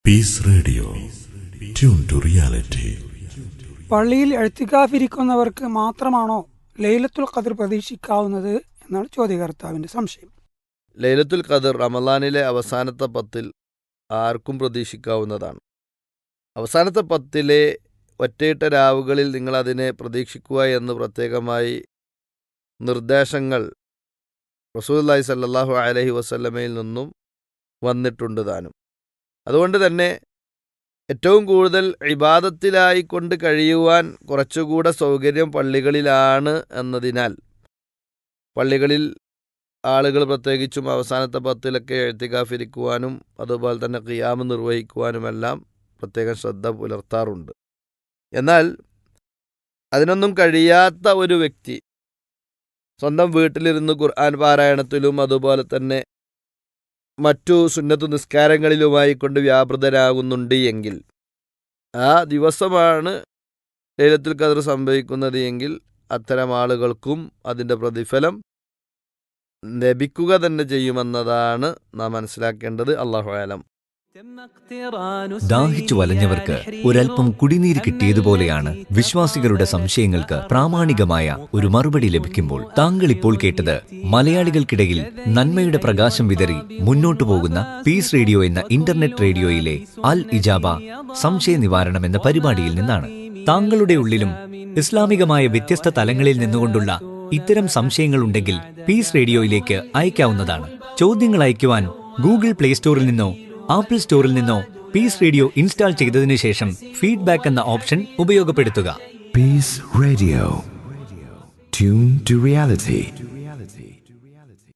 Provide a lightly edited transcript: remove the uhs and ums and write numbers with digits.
Piece radio, tune to reality. പള്ളിയിൽ എഴുത്തിക്കാഫിരിക്കുന്നവർക്ക് മാത്രമാണോ ലൈലത്തുൽ ഖദർ പ്രതീക്ഷിക്കാവുന്നത് എന്നാണ് ചോദ്യകർത്താവിൻ്റെ സംശയം. ലൈലത്തുൽ ഖദർ റമളാനിലെ അവസാനത്തെ 10 ആർക്കും പ്രതീക്ഷിക്കാവുന്നതാണ്. അവസാനത്തെ 10 ഒറ്റയിട്ട രാവുകളിൽ നിങ്ങളതിനെ പ്രതീക്ഷിക്കുക എന്ന് പ്രത്യേകമായി നിർദ്ദേശങ്ങൾ റസൂലുള്ളാഹി സ്വല്ലല്ലാഹു അലൈഹി വസല്ലമയിൽ നിന്നും വന്നിട്ടുണ്ട് താനും. അതുകൊണ്ട് തന്നെ ഏറ്റവും കൂടുതൽ ഇബാദത്തിലായിക്കൊണ്ട് കഴിയുവാൻ കുറച്ചുകൂടെ സൗകര്യം പള്ളികളിലാണ് എന്നതിനാൽ പള്ളികളിൽ ആളുകൾ പ്രത്യേകിച്ചും അവസാനത്തെ 10 എഴുത്തിക്കാഫിരിക്കുവാനും അതുപോലെ തന്നെ ഖിയാമ് നിർവഹിക്കുവാനുമെല്ലാം പ്രത്യേകം ശ്രദ്ധ പുലർത്താറുണ്ട്. എന്നാൽ അതിനൊന്നും കഴിയാത്ത ഒരു വ്യക്തി സ്വന്തം വീട്ടിലിരുന്ന് ഖുർആൻ പാരായണത്തിലും അതുപോലെ തന്നെ മറ്റു സുന്നത്ത് നിസ്കാരങ്ങളിലുമായി കൊണ്ട് വ്യാപൃതരാകുന്നുണ്ട് എങ്കിൽ ആ ദിവസമാണ് ലൈലത്തുൽ ഖദർ സംഭവിക്കുന്നത് എങ്കിൽ അത്തരം ആളുകൾക്കും അതിൻ്റെ പ്രതിഫലം ലഭിക്കുക തന്നെ ചെയ്യുമെന്നതാണ് നാം മനസ്സിലാക്കേണ്ടത്. അല്ലാഹു അലം. ദാഹിച്ചു വലഞ്ഞവർക്ക് ഒരൽപ്പം കുടിനീര് കിട്ടിയതുപോലെയാണ് വിശ്വാസികളുടെ സംശയങ്ങൾക്ക് പ്രാമാണികമായ ഒരു മറുപടി ലഭിക്കുമ്പോൾ. താങ്കൾ ഇപ്പോൾ കേട്ടത് മലയാളികൾക്കിടയിൽ നന്മയുടെ പ്രകാശം വിതറി മുന്നോട്ടു പോകുന്ന പീസ് റേഡിയോ എന്ന ഇന്റർനെറ്റ് റേഡിയോയിലെ അൽ ഇജാബ സംശയ നിവാരണം എന്ന പരിപാടിയിൽ നിന്നാണ്. താങ്കളുടെ ഉള്ളിലും ഇസ്ലാമികമായ വ്യത്യസ്ത തലങ്ങളിൽ നിന്നുകൊണ്ടുള്ള ഇത്തരം സംശയങ്ങളുണ്ടെങ്കിൽ പീസ് റേഡിയോയിലേക്ക് അയക്കാവുന്നതാണ്. ചോദ്യങ്ങൾ അയക്കുവാൻ ഗൂഗിൾ പ്ലേ സ്റ്റോറിൽ നിന്നോ ആപ്പിൾ സ്റ്റോറിൽ നിന്നോ പീസ് റേഡിയോ ഇൻസ്റ്റാൾ ചെയ്തതിനു ശേഷം ഫീഡ്ബാക്ക് എന്ന ഓപ്ഷൻ ഉപയോഗപ്പെടുത്തുക. Peace radio, tune to reality.